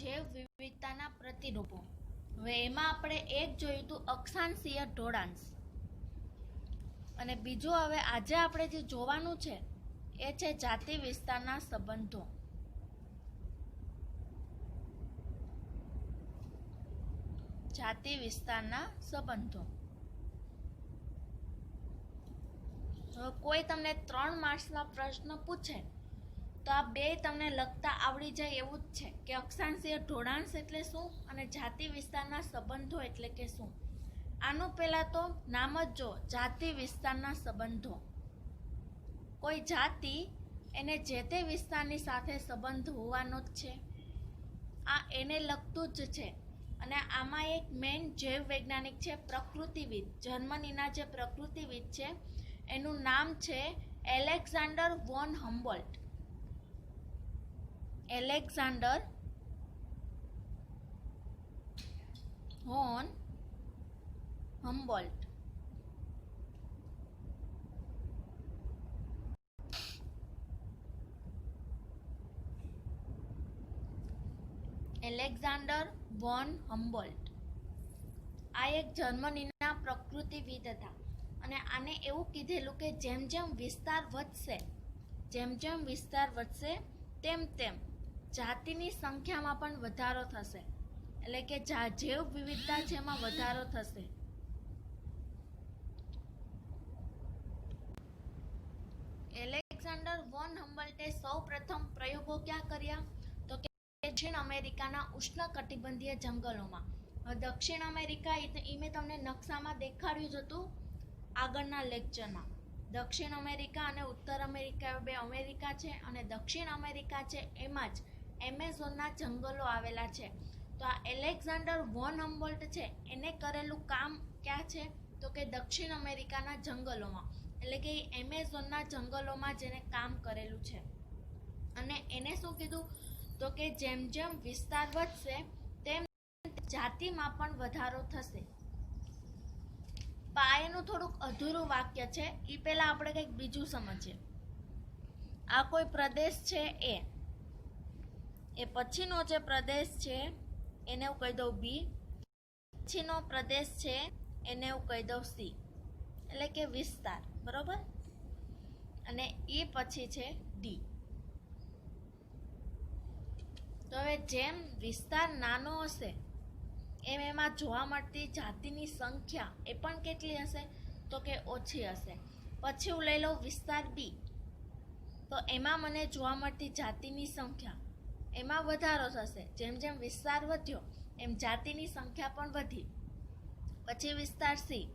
જૈવ વિવિધતાના પ્રતિરૂપો. હવે એમાં આપણે એક જોયું હતું અક્ષાંશીય ઢોળાંશ, અને બીજું હવે આજે આપણે જે જોવાનું છે એ છે જાતિ વિસ્તારના સંબંધો. જાતિ વિસ્તારના સંબંધો. હવે કોઈ તમને 3 માર્ક્સના પ્રશ્ન પૂછે તો આ બે તમને લખતા આવડી જાય એવું જ છે કે અક્ષાંશીય ઢોળાંશ એટલે શું અને જાતિ વિસ્તારના સંબંધો એટલે કે શું. આનું પહેલા તો નામ જ જો, જાતિ વિસ્તારના સંબંધો. કોઈ જાતિ એને જે તે વિસ્તારની સાથે સંબંધ હોવાનો જ છે, આ એને લગતું જ છે. અને આમાં એક મેઇન જૈવ વૈજ્ઞાનિક છે પ્રકૃતિવિદ, જર્મનીના જે પ્રકૃતિવિદ છે એનું નામ છે Alexander von Humboldt. Alexander von Humboldt. Alexander von Humboldt આ એક જર્મનીના પ્રકૃતિવિદ હતા, અને આને એવું કીધેલું કે જેમ જેમ વિસ્તાર વધશે તેમ તેમ જાતિની સંખ્યામાં પણ વધારો થશે, એટલે કે જૈવ વિવિધતા છે એમાં વધારો થશે. એલેક્ઝાન્ડર વોન હમ્બોલ્ટે સૌ પ્રથમ પ્રયોગો ક્યાં કર્યા તો કે દક્ષિણ અમેરિકાના ઉષ્ણકટિબંધીય જંગલોમાં. દક્ષિણ અમેરિકા એ મેં તમને નકશામાં દેખાડ્યું જ હતું આગળના લેક્ચરમાં. દક્ષિણ અમેરિકા અને ઉત્તર અમેરિકા બે અમેરિકા છે, અને દક્ષિણ અમેરિકા છે એમાં જ એમેઝોનના જંગલો આવેલા છે. તો આ એલેક્ઝાન્ડર વોન હમ્બોલ્ટ છે એને કરેલું કામ ક્યાં છે તો કે દક્ષિણ અમેરિકાના જંગલોમાં, એટલે કે એમેઝોનના જંગલોમાં જેને કામ કરેલું છે. અને એને શું કીધું તો કે જેમ જેમ વિસ્તાર વધશે તેમ જાતિમાં પણ વધારો થશે. પાયાનું થોડુંક અધૂરું વાક્ય છે, એ પહેલા આપણે કંઈક બીજું સમજીએ. આ કોઈ પ્રદેશ છે એ પછીનો જે પ્રદેશ છે એને હું કહી દઉં બી, પછીનો પ્રદેશ છે એને હું કહી દઉં સી, એટલે કે વિસ્તાર, બરોબર. અને એ પછી છે ડી. તો હવે જેમ વિસ્તાર નાનો હશે એમ એમાં જોવા મળતી જાતિની સંખ્યા એ પણ કેટલી હશે તો કે ઓછી હશે. પછી હું લઈ લઉં વિસ્તાર બી, તો એમાં મને જોવા મળતી જાતિની સંખ્યા એમાં વધારો થશે. જેમ જેમ વિસ્તાર વધ્યો એમ જાતિની સંખ્યા પણ વધી. પછી વિસ્તાર સી,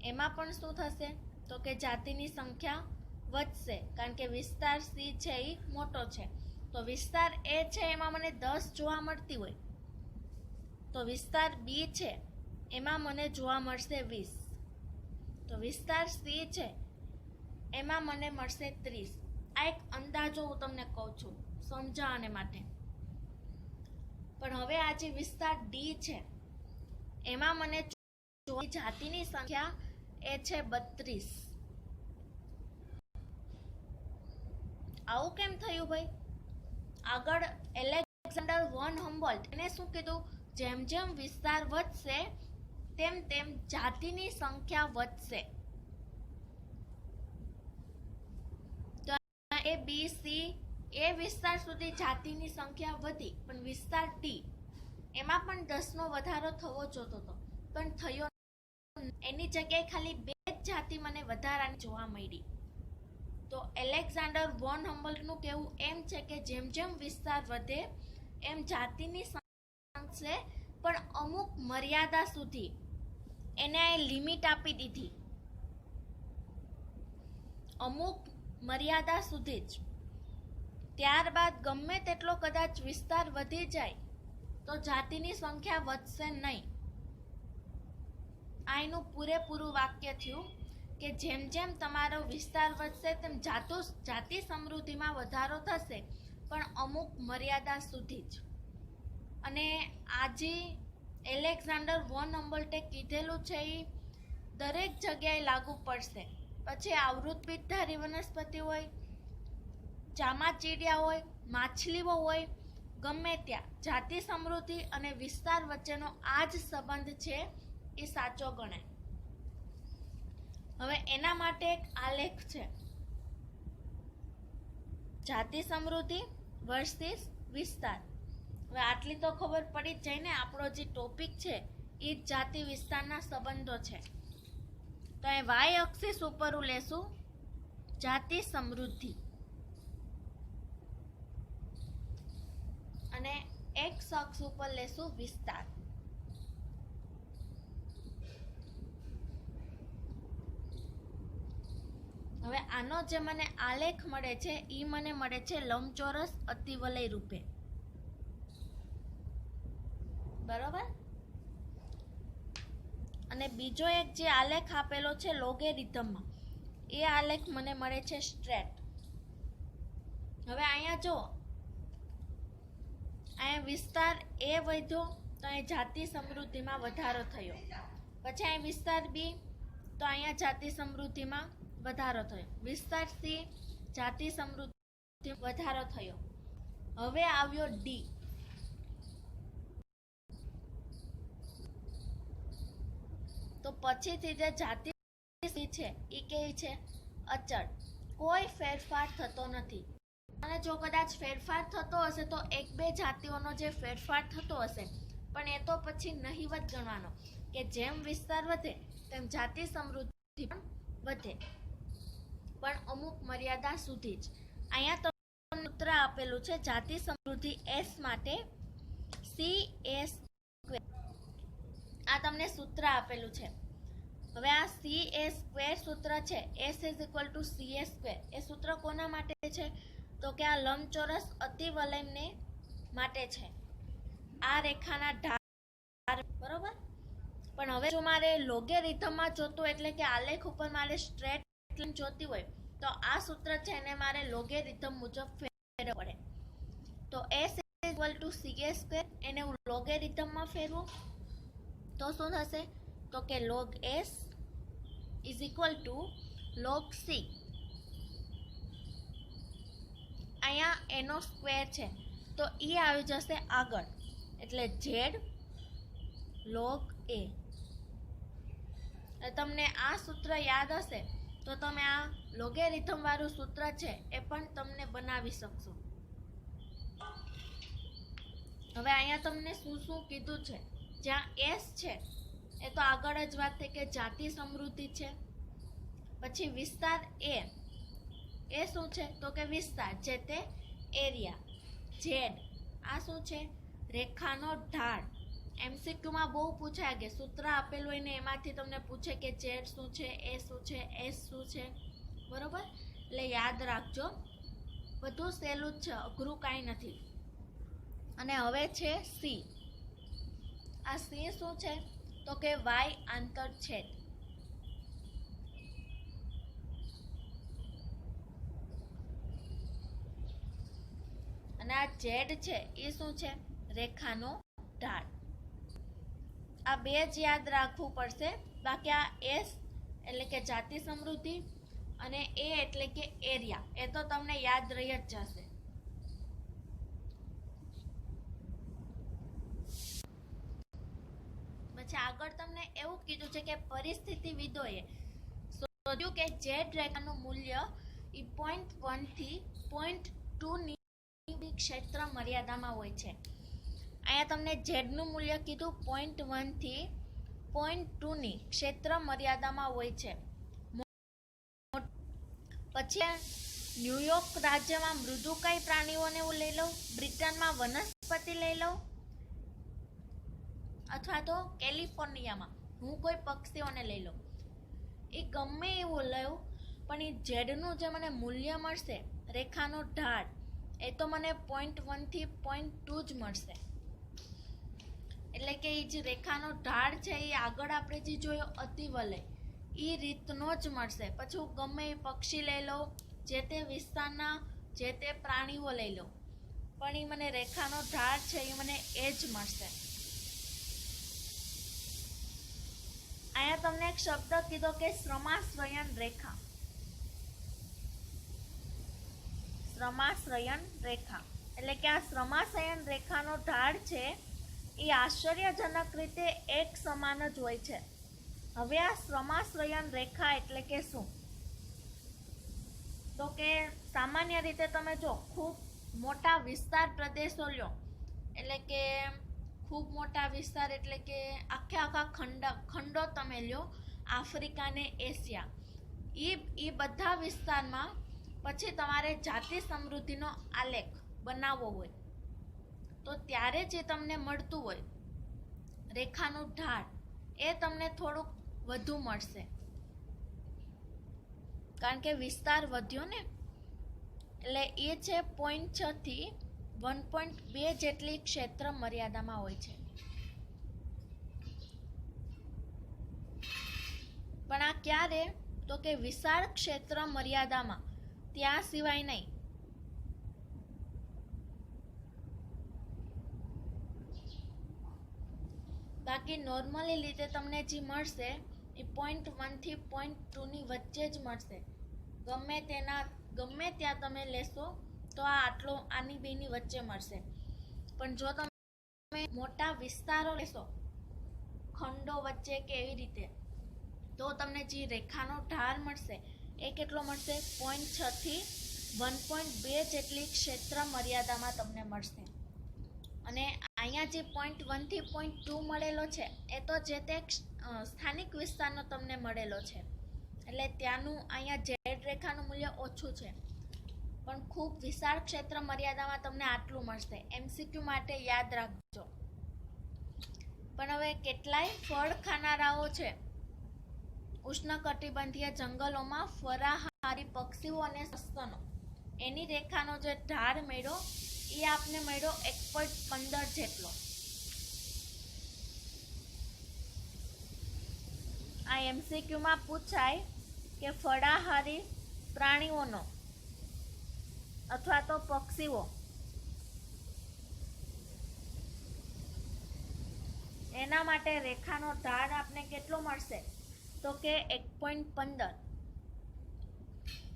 એમાં પણ શું થશે તો કે જાતિની સંખ્યા વધશે, કારણ કે વિસ્તાર સી છે એ મોટો છે. તો વિસ્તાર એ છે એમાં મને 10 જોવા મળતી હોય, તો વિસ્તાર બી છે એમાં મને જોવા મળશે 20. તો વિસ્તાર સી છે એમાં મને મળશે 30. આ એક અંદાજો હું તમને કહું છું સમજાવવાને માટે. પણ હવે આ જે વિસ્તાર ડી છે એમાં મને જાતિની સંખ્યા એ છે 32. આવું કેમ થયું ભાઈ? આગળ એલેક્ઝાન્ડર વોન હમ્બોલ્ટ એને શું કીધું, જેમ જેમ વિસ્તાર વધશે તેમ તેમ જાતિની સંખ્યા વધશે. તો એ બી સી એ વિસ્તાર સુધી જાતિની સંખ્યા વધી, પણ વિસ્તાર ડી એમાં પણ 10નો વધારો થવો જોતો હતો, પણ થયો. એની જગ્યાએ ખાલી 2 જ જાતિ મને વધારાની જોવા મળી. તો એલેક્ઝાન્ડર વોન હમ્બોલ્ટનું કહેવું એમ છે કે જેમ જેમ વિસ્તાર વધે એમ જાતિની સંખ્યા, પણ અમુક મર્યાદા સુધી એને લિમિટ આપી દીધી, અમુક મર્યાદા સુધી જ. ત્યારબાદ ગમે તેટલો કદાચ વિસ્તાર વધી જાય તો જાતિની સંખ્યા વધશે નહીં. આ એનું પૂરેપૂરું વાક્ય થયું કે જેમ જેમ તમારો વિસ્તાર વધશે તેમ જાતિ સમૃદ્ધિમાં વધારો થશે, પણ અમુક મર્યાદા સુધી જ. અને આજે એલેક્ઝાન્ડર વોન હમ્બોલ્ટે કીધેલું છે એ દરેક જગ્યાએ લાગુ પડશે. પછી આવૃતબીજધારી વનસ્પતિ હોય, ચામાચીડિયા હોય, માછલીઓ હોય, ગમે ત્યાં જાતિ સમૃદ્ધિ અને વિસ્તાર વચ્ચેનો આ જ સંબંધ છે એ સાચો ગણાય. હવે એના માટે એક આલેખ છે, જાતિ સમૃદ્ધિ વર્સિસ વિસ્તાર. હવે આટલી તો ખબર પડી જ જાય ને, આપણો જે ટોપિક છે એ જ જાતિ વિસ્તારના સંબંધો છે. તો એ વાય અક્ષિસ ઉપર લેશું જાતિ સમૃદ્ધિ અને એક્સ અક્ષ ઉપર લેશું વિસ્તાર. હવે આનો જે મને આલેખ મળે છે એ મને મળે છે લંબચોરસ અતિવલય રૂપે. બરોબર. અને બીજો એક જે આલેખ આપેલો છે લોગેરિધમમાં, એ આલેખ મને મળે છે સ્ટ્રેટ. હવે અહીંયા જો અહીંયા વિસ્તાર એ વધ્યો તો અહીં જાતિ સમૃદ્ધિમાં વધારો થયો. પછી અહીં વિસ્તાર બી તો અહીંયા જાતિ સમૃદ્ધિમાં વધારો થયો. વિસ્તાર સી જાતિ સમૃદ્ધિ વધારો થયો. હવે આવ્યો ડી. તો પછીથી જે જાતિ છે એ કેવી છે? અચળ, કોઈ ફેરફાર થતો નથી. અને જો કદાચ ફેરફાર થતો હશે તો એક બે જાતિઓનો જે ફેરફાર થતો હશે, પણ એ તો પછી નહીવત ગણવાનો કે જેમ વિસ્તાર વધે તેમ જાતિ સમૃદ્ધિ પણ વધે, પણ અમુક મર્યાદા સુધી જ. અહીંયા તમને સૂત્ર આપેલું છે જાતિ સમૃદ્ધિ એસ માટે CS². આ તમને સૂત્ર આપેલું છે. હવે આ CS² સૂત્ર છે, S=CS². એ સૂત્ર કોના માટે છે? તો કે આ લંબચોરસ અતિવલયને માટે છે, આ રેખાના ઢાળ. બરોબર. પણ હવે જો મારે લોગેરિધમમાં જોતું એટલે કે આલેખ ઉપર મારે સ્ટ્રેટ લાઈન જોતી હોય તો આ સૂત્ર છે એને મારે લોગેરિધમ મુજબ ફેરવવું પડે. તો S=CS², એને હું લોગેરિધમમાં ફેરવું તો શું થશે? તો કે log S = log C. અહીંયા એનો સ્ક્વેર છે તો એ આવી જશે આગળ, એટલે Z log A. તમને આ સૂત્ર યાદ હશે તો તમે આ લોગેરિધમ વાળું સૂત્ર છે એ પણ તમને બનાવી શકશો. હવે અહીંયા તમને શું શું કીધું છે? જ્યાં S છે એ તો આગળ જ વાત થઈ કે જાતિ સમૃદ્ધિ છે. પછી વિસ્તાર એ શું છે? તો કે વિસ્તાર, જે તે એરિયા. Z આ શું છે? રેખાનો ઢાળ. MCQમાં બહુ પૂછાય કે સૂત્ર આપેલું હોય ને એમાંથી તમને પૂછે કે Z શું છે, A શું છે, S શું છે. બરોબર. એટલે યાદ રાખજો, બધું સહેલું જ છે, અઘરું કાંઈ નથી. અને હવે છે C. આ C શું છે? તો કે Y આંતરછેદ. અને આ Z છે એ શું છે? રેખાનો ઢાળ. આ બે જ યાદ રાખવું પડશે, બાકી આ S એટલે કે જાતિ સમૃદ્ધિ અને A એટલે કે એરિયા એ તો તમને યાદ રહી જ જશે. પછી આગળ તમને એવું કીધું છે કે પરિસ્થિતિવિદોએ શોધ્યું કે Z રેખાનું મૂલ્ય 0.1 થી 0.2 ની ક્ષેત્ર મર્યાદામાં હોય છે. અહીંયા તમને Z નું મૂલ્ય કીધું 0.1 થી 0.2 ની ક્ષેત્ર મર્યાદામાં હોય છે. પછી ન્યુયોર્ક રાજ્યમાં મૃદુકાય પ્રાણીઓને હું લઈ લઉં, બ્રિટનમાં વનસ્પતિ લઈ લઉં, અથવા તો કેલિફોર્નિયામાં હું કોઈ પક્ષીઓને લઈ લઉં. એ ગમે એવું લઉં પણ એ ઝેડનું જે મને મૂલ્ય મળશે, રેખાનો ઢાળ, એ તો મને 0.1 થી 0.2 જ મળશે. એટલે કે એ જે રેખાનો ઢાળ છે એ આગળ આપણે જે જોયો અતિવલય, એ રીતનો જ મળશે. પછી હું ગમે એ પક્ષી લઈ લઉં, જે તે વિસ્તારના જે તે પ્રાણીઓ લઈ લઉં, પણ એ મને રેખાનો ઢાળ છે એ મને એ જ મળશે. અહીંયા તમને એક શબ્દ કીધો કે શ્રમાશ્રયન રેખા. શ્રમાશ્રયન રેખા એટલે કે આ શ્રમાશયન રેખાનો ઢાળ છે એ આશ્ચર્યજનક રીતે એક સમાન જ હોય છે. હવે આ શ્રમાશ્રયન રેખા એટલે કે શું? તો કે સામાન્ય રીતે તમે જો ખૂબ મોટા વિસ્તાર પ્રદેશો લ્યો, એટલે કે ખૂબ મોટા વિસ્તાર એટલે કે આખા ખંડો તમે લ્યો, આફ્રિકા ને એશિયા, એ બધા વિસ્તારમાં પછી તમારે જાતિ સમૃદ્ધિનો આલેખ બનાવવો હોય તો ત્યારે જે તમને મળતું હોય રેખાનું ઢાળ એ તમને થોડુંક વધુ મળશે, કારણ કે વિસ્તાર વધ્યો ને. એટલે એ છે 0.6 થી 1.2 જેટલી ક્ષેત્ર મર્યાદામાં હોય છે. પણ આ ક્યારે? તો કે વિશાળ ક્ષેત્ર મર્યાદામાં, ત્યાં સિવાય નહીં. બાકી નોર્મલી રીતે તમને જે મળશે એ 0.1 થી 0.2 ની વચ્ચે જ મળશે. ગમે ત્યાં તમે લેશો તો આની બેની વચ્ચે મળશે. પણ જો તમે મોટા વિસ્તારો લેશો ખંડો વચ્ચે કે એવી રીતે, તો તમને જે રેખાનો ઢાળ મળશે એ કેટલો મળશે? 0.6 થી 1.2 જેટલી ક્ષેત્ર મર્યાદામાં તમને મળશે. અને અહીંયા જે 0.1 થી 0.2 મળેલો છે એ તો જે તે સ્થાનિક વિસ્તારનો તમને મળેલો છે, એટલે ત્યાંનું અહીંયા ઝેડ રેખાનું મૂલ્ય ઓછું છે. પણ ખૂબ વિશાળ ક્ષેત્ર મર્યાદામાં તમને આટલું મળશે. MCQ માટે યાદ રાખજો. પણ હવે કેટલાય ફળ ખાનારાઓ છે ઉષ્ણકટિબંધીય જંગલોમાં ફળાહારી પક્ષીઓ અને સસ્તનો, એની રેખાનો જે ઢાળ મળ્યો એ આપને મળ્યો 1.15 જેટલો. આ MCQ માં પૂછાય કે ફળાહારી પ્રાણીઓનો અથવા તો પક્ષીઓ એના માટે રેખાનો ઢાળ આપને કેટલો મળશે? તો કે 1.15.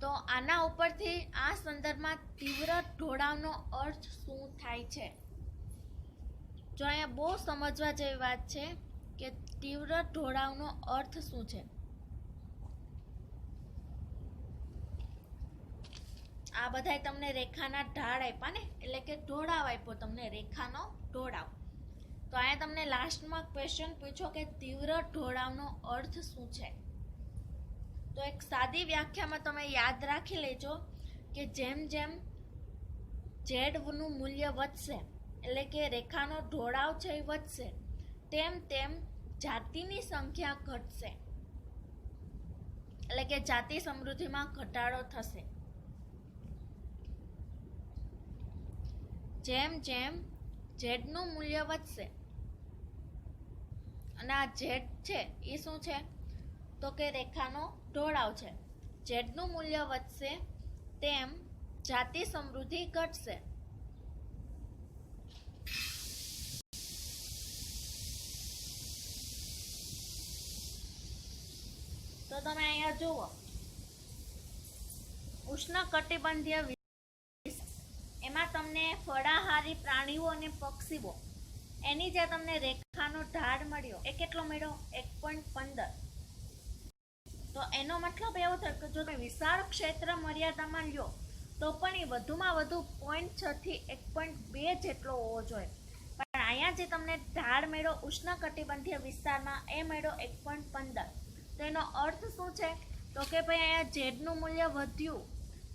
તો આના ઉપરથી આ સંદર્ભમાં તીવ્ર ઢોળાવનો અર્થ શું થાય છે? જો અહીંયા બહુ સમજવા જેવી વાત છે કે તીવ્ર ઢોળાવનો અર્થ શું છે. આ બધાય તમને રેખાના ઢાળ આપ્યા ને, એટલે કે ઢોળાવ આપ્યો તમને, રેખાનો ઢોળાવ. તો અહીંયા તમને લાસ્ટમાં ક્વેશ્ચન પૂછ્યો કે તીવ્ર ઢોળાવનો અર્થ શું છે. તો એક સાદી વ્યાખ્યામાં તમે યાદ રાખી લેજો કે જેમ જેમ ઝેડનું મૂલ્ય વધશે, એટલે કે રેખાનો ઢોળાવ છે એ વધશે, તેમ તેમ જાતિની સંખ્યા ઘટશે, એટલે કે જાતિ સમૃદ્ધિમાં ઘટાડો થશે. જેમ જેમ ઝેડનું મૂલ્ય વધશે, અને આ ઝેડ છે એ શું છે? તો કે રેખાનો ઢોળાવ છે. ઝેડનું મૂલ્ય વધશે તેમ જાતિ સમૃદ્ધિ ઘટશે. તો તમે અહીંયા જુઓ, ઉષ્ણકટિબંધીય એમાં તમને ફળાહારી પ્રાણીઓ અને પક્ષીઓ એની જે તમને રેખાનો ઢાળ મળ્યો એ કેટલો મળ્યો? 1.15. તો એનો મતલબ એવો થયો કે જો તમે વિશાળ ક્ષેત્ર મર્યાદામાં લ્યો તો પણ એ વધુમાં વધુ 0.6 થી 1.2 જેટલો હોવો જોઈએ. પણ અહીંયા જે તમને ઢાળ મળ્યો ઉષ્ણકટિબંધીય વિસ્તારમાં એ મળ્યો 1.15. તો એનો અર્થ શું છે? તો કે ભાઈ અહીંયા ઝેડનું મૂલ્ય વધ્યું,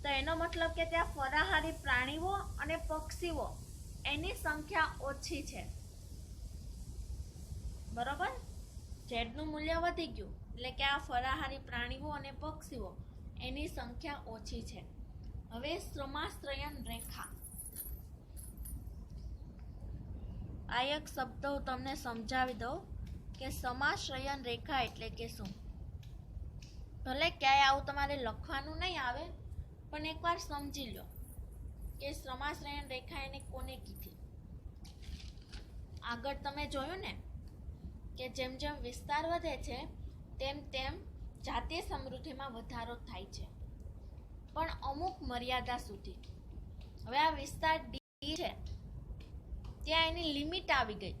તો એનો મતલબ કે ત્યાં ફળાહારી પ્રાણીઓ અને પક્ષીઓ એની સંખ્યા ઓછી છે. બરોબર? ઝેડનું મૂલ્ય વધી ગયું એટલે કે આ ફળાહારી પ્રાણીઓ અને પક્ષીઓ એની સંખ્યા ઓછી છે. હવે શ્રમાશ્રયન રેખા, આ એક શબ્દ હું તમને સમજાવી દઉં કે સમાશ્રયન રેખા એટલે કે શું. ભલે ક્યાંય આવું તમારે લખવાનું નહીં આવે, પણ એકવાર સમજી લો કે શ્રમાશ્રયન રેખા એને કોને કીધી. આગળ તમે જોયું ને કે જેમ જેમ વિસ્તાર વધે છે તેમ તેમ જાતીય સમૃદ્ધિમાં વધારો થાય છે, પણ અમુક મર્યાદા સુધી. હવે આ વિસ્તાર D છે ત્યાં એની લિમિટ આવી ગઈ,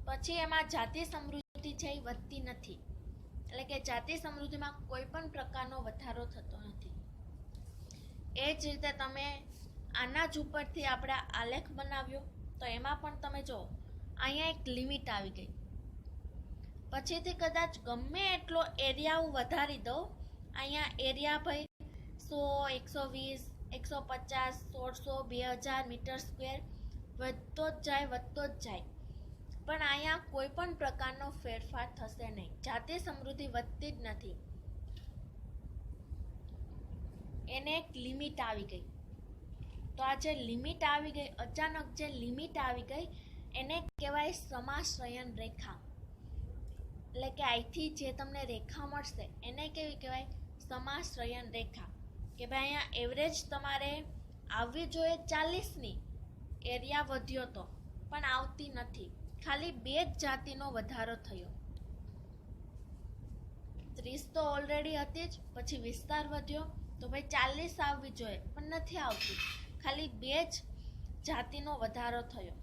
પછી એમાં જાતિ સમૃદ્ધિ છે એ વધતી નથી, એટલે કે જાતિ સમૃદ્ધિમાં કોઈ પણ પ્રકારનો વધારો થતો નથી. એ જ રીતે તમે આના જ ઉપરથી આપણે આલેખ બનાવ્યો તો એમાં પણ તમે જો અહીંયા એક લિમિટ આવી ગઈ, પછીથી કદાચ ગમે એટલો એરિયા હું વધારી દઉં, અહીંયા એરિયા ભાઈ 100, 120, 150, 1600, 2000 મીટર સ્ક્વેર વધતો જ જાય, પણ અહીંયા કોઈ પણ પ્રકારનો ફેરફાર થશે નહીં, જાતિ સમૃદ્ધિ વધતી જ નથી. એને એક લિમિટ આવી ગઈ. તો આ જે લિમિટ આવી ગઈ, અચાનક જે લિમિટ આવી ગઈ એને કહેવાય સમાશ્રયન રેખા. એટલે કે અહીંથી જે તમને રેખા મળશે એને કેવી કહેવાય? સમાશ્રયન રેખા. કે ભાઈ અહીંયા એવરેજ તમારે આવવી જોઈએ 40ની, એરિયા વધ્યો તો પણ આવતી નથી, ખાલી 2 જ જાતિનો વધારો થયો. 30 તો ઓલરેડી હતી જ, પછી વિસ્તાર વધ્યો તો ભાઈ 40 આવવી જોઈએ પણ નથી આવતી, ખાલી 2 જ જાતિનો વધારો થયો.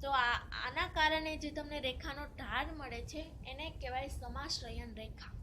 તો આના કારણે જે તમને રેખાનો ઢાળ મળે છે એને કહેવાય સમાશ્રયન રેખા.